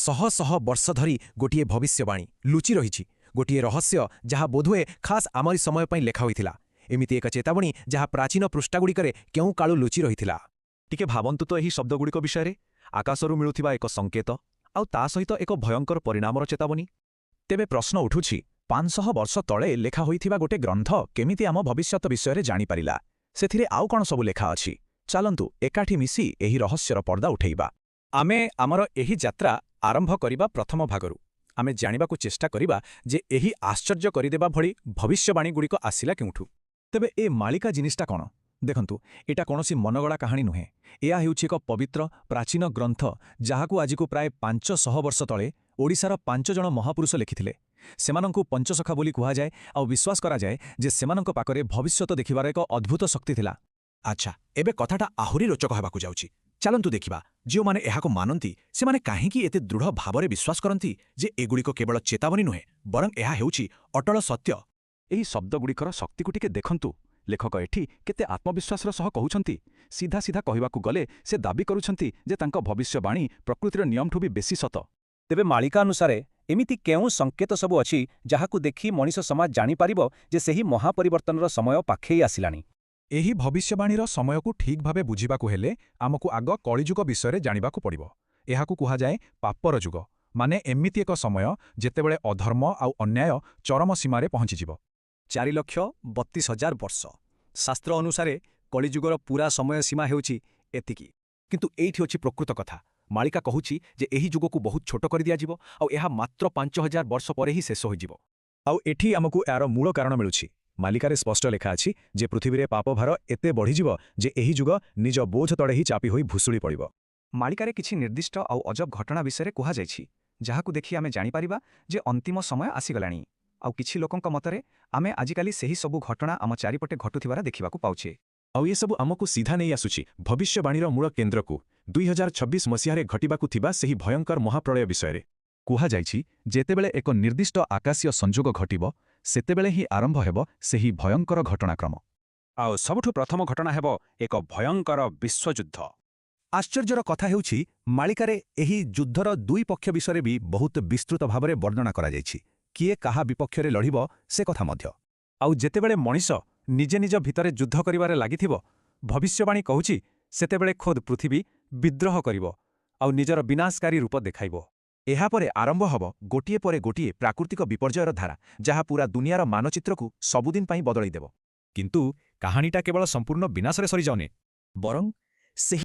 ଶହ ଶହ ବର୍ଷ ଧରି ଗୋଟିଏ ଭବିଷ୍ୟବାଣୀ ଲୁଚି ରହିଛି, ଗୋଟିଏ ରହସ୍ୟ ଯାହା ବୋଧହୁଏ ଖାସ୍ ଆମରି ସମୟ ପାଇଁ ଲେଖା ହୋଇଥିଲା। ଏମିତି ଏକ ଚେତାବନୀ ଯାହା ପ୍ରାଚୀନ ପୃଷ୍ଠାଗୁଡ଼ିକରେ କେଉଁ କାଳୁ ଲୁଚି ରହିଥିଲା। ଟିକେ ଭାବନ୍ତୁ ତ ଏହି ଶବ୍ଦଗୁଡ଼ିକ ବିଷୟରେ। ଆକାଶରୁ ମିଳୁଥିବା ଏକ ସଙ୍କେତ, ଆଉ ତା ସହିତ ଏକ ଭୟଙ୍କର ପରିଣାମର ଚେତାବନୀ। ତେବେ ପ୍ରଶ୍ନ ଉଠୁଛି, 500 ବର୍ଷ ତଳେ ଲେଖା ହୋଇଥିବା ଗୋଟେ ଗ୍ରନ୍ଥ କେମିତି ଆମ ଭବିଷ୍ୟତ ବିଷୟରେ ଜାଣିପାରିଲା? ସେଥିରେ ଆଉ କ'ଣ ସବୁ ଲେଖା ଅଛି? ଚାଲନ୍ତୁ ଏକାଠି ମିଶି ଏହି ରହସ୍ୟର ପର୍ଦ୍ଦା ଉଠେଇବା। ଆମେ ଆମର ଏହି ଯାତ୍ରା ଆରମ୍ଭ କରିବା ପ୍ରଥମ ଭାଗରୁ। ଆମେ ଜାଣିବାକୁ ଚେଷ୍ଟା କରିବା ଯେ ଏହି ଆଶ୍ଚର୍ଯ୍ୟ କରିଦେବା ଭଳି ଭବିଷ୍ୟବାଣୀଗୁଡ଼ିକ ଆସିଲା କେଉଁଠୁ। ତେବେ ଏ ମାଳିକା ଜିନିଷଟା କ'ଣ? ଦେଖନ୍ତୁ, ଏଟା କୌଣସି ମନଗଢ଼ା କାହାଣୀ ନୁହେଁ। ଏହା ହେଉଛି ଏକ ପବିତ୍ର ପ୍ରାଚୀନ ଗ୍ରନ୍ଥ ଯାହାକୁ ଆଜିକୁ ପ୍ରାୟ 500 ବର୍ଷ ତଳେ ଓଡ଼ିଶାର 5 ଜଣ ମହାପୁରୁଷ ଲେଖିଥିଲେ। ସେମାନଙ୍କୁ ପଞ୍ଚସଖା ବୋଲି କୁହାଯାଏ, ଆଉ ବିଶ୍ୱାସ କରାଯାଏ ଯେ ସେମାନଙ୍କ ପାଖରେ ଭବିଷ୍ୟତ ଦେଖିବାର ଏକ ଅଦ୍ଭୁତ ଶକ୍ତି ଥିଲା। ଆଚ୍ଛା, ଏବେ କଥାଟା ଆହୁରି ରୋଚକ ହେବାକୁ ଯାଉଛି। ଚାଲନ୍ତୁ ଦେଖିବା, ଯେଉଁମାନେ ଏହାକୁ ମାନନ୍ତି ସେମାନେ କାହିଁକି ଏତେ ଦୃଢ଼ ଭାବରେ ବିଶ୍ୱାସ କରନ୍ତି ଯେ ଏଗୁଡ଼ିକ କେବଳ ଚେତାବନୀ ନୁହେଁ, ବରଂ ଏହା ହେଉଛି ଅଟଳ ସତ୍ୟ। ଏହି ଶବ୍ଦଗୁଡ଼ିକର ଶକ୍ତିକୁ ଟିକେ ଦେଖନ୍ତୁ। ଲେଖକ ଏଠି କେତେ ଆତ୍ମବିଶ୍ୱାସର ସହ କହୁଛନ୍ତି। ସିଧା ସିଧା କହିବାକୁ ଗଲେ ସେ ଦାବି କରୁଛନ୍ତି ଯେ ତାଙ୍କ ଭବିଷ୍ୟବାଣୀ ପ୍ରକୃତିର ନିୟମଠୁ ବି ବେଶୀ ସତ। ତେବେ ମାଳିକା ଅନୁସାରେ ଏମିତି କେଉଁ ସଙ୍କେତ ସବୁ ଅଛି ଯାହାକୁ ଦେଖି ମଣିଷ ସମାଜ ଜାଣିପାରିବ ଯେ ସେହି ମହାପରିବର୍ତ୍ତନର ସମୟ ପାଖେଇ ଆସିଲାଣି? ଏହି ଭବିଷ୍ୟବାଣୀର ସମୟକୁ ଠିକ୍ ଭାବେ ବୁଝିବାକୁ ହେଲେ ଆମକୁ ଆଗ କଳିଯୁଗ ବିଷୟରେ ଜାଣିବାକୁ ପଡ଼ିବ। ଏହାକୁ କୁହାଯାଏ ପାପର ଯୁଗ, ମାନେ ଏମିତି ଏକ ସମୟ ଯେତେବେଳେ ଅଧର୍ମ ଆଉ ଅନ୍ୟାୟ ଚରମ ସୀମାରେ ପହଞ୍ଚିଯିବ। 4,32,000 ବର୍ଷ। ଶାସ୍ତ୍ର ଅନୁସାରେ କଳିଯୁଗର ପୂରା ସମୟ ସୀମା ହେଉଛି ଏତିକି। କିନ୍ତୁ ଏଇଠି ଅଛି ପ୍ରକୃତ କଥା। ମାଳିକା କହୁଛି ଯେ ଏହି ଯୁଗକୁ ବହୁତ ଛୋଟ କରିଦିଆଯିବ, ଆଉ ଏହା ମାତ୍ର 5,000 ବର୍ଷ ପରେ ହିଁ ଶେଷ ହୋଇଯିବ। ଆଉ ଏଠି ଆମକୁ ଏହାର ମୂଳ କାରଣ ମିଳୁଛି। ମାଲିକାରେ ସ୍ପଷ୍ଟ ଲେଖା ଅଛି ଯେ ପୃଥିବୀରେ ପାପଭାର ଏତେ ବଢ଼ିଯିବ ଯେ ଏହି ଯୁଗ ନିଜ ବୋଝ ତଳେ ହିଁ ଚାପି ହୋଇ ଭୁଷୁଡ଼ି ପଡ଼ିବ। ମାଳିକାରେ କିଛି ନିର୍ଦ୍ଦିଷ୍ଟ ଆଉ ଅଜବ ଘଟଣା ବିଷୟରେ କୁହାଯାଇଛି, ଯାହାକୁ ଦେଖି ଆମେ ଜାଣିପାରିବା ଯେ ଅନ୍ତିମ ସମୟ ଆସିଗଲାଣି। ଆଉ କିଛି ଲୋକଙ୍କ ମତରେ ଆମେ ଆଜିକାଲି ସେହି ସବୁ ଘଟଣା ଆମ ଚାରିପଟେ ଘଟୁଥିବାର ଦେଖିବାକୁ ପାଉଛେ। ଆଉ ଏସବୁ ଆମକୁ ସିଧା ନେଇ ଆସୁଛି ଭବିଷ୍ୟବାଣୀର ମୂଳ କେନ୍ଦ୍ରକୁ, 2026 ମସିହାରେ ଘଟିବାକୁ ଥିବା ସେହି ଭୟଙ୍କର ମହାପ୍ରଳୟ ବିଷୟରେ। କୁହାଯାଇଛି, ଯେତେବେଳେ ଏକ ନିର୍ଦ୍ଦିଷ୍ଟ ଆକାଶୀୟ ସଂଯୋଗ ଘଟିବ, ସେତେବେଳେ ହିଁ ଆରମ୍ଭ ହେବ ସେହି ଭୟଙ୍କର ଘଟଣାକ୍ରମ। ଆଉ ସବୁଠୁ ପ୍ରଥମ ଘଟଣା ହେବ ଏକ ଭୟଙ୍କର ବିଶ୍ୱଯୁଦ୍ଧ। ଆଶ୍ଚର୍ଯ୍ୟର କଥା ହେଉଛି, ମାଳିକାରେ ଏହି ଯୁଦ୍ଧର ଦୁଇ ପକ୍ଷ ବିଷୟରେ ବି ବହୁତ ବିସ୍ତୃତ ଭାବରେ ବର୍ଣ୍ଣନା କରାଯାଇଛି। କିଏ କାହା ବିପକ୍ଷରେ ଲଢ଼ିବ ସେ କଥା ମଧ୍ୟ। ଆଉ ଯେତେବେଳେ ମଣିଷ ନିଜେ ନିଜ ଭିତରେ ଯୁଦ୍ଧ କରିବାରେ ଲାଗିଥିବ, ଭବିଷ୍ୟବାଣୀ କହୁଛି ସେତେବେଳେ ଖୋଦ୍ ପୃଥିବୀ ବିଦ୍ରୋହ କରିବ ଆଉ ନିଜର ବିନାଶକାରୀ ରୂପ ଦେଖାଇବ। ଏହାପରେ ଆରମ୍ଭ ହେବ ଗୋଟିଏ ପରେ ଗୋଟିଏ ପ୍ରାକୃତିକ ବିପର୍ଯ୍ୟୟର ଧାରା, ଯାହା ପୁରା ଦୁନିଆର ମାନଚିତ୍ରକୁ ସବୁଦିନ ପାଇଁ ବଦଳାଇ ଦେବ। କିନ୍ତୁ କାହାଣୀଟା କେବଳ ସମ୍ପୂର୍ଣ୍ଣ ବିନାଶରେ ସରିଯାଉନି, ବରଂ ସେହି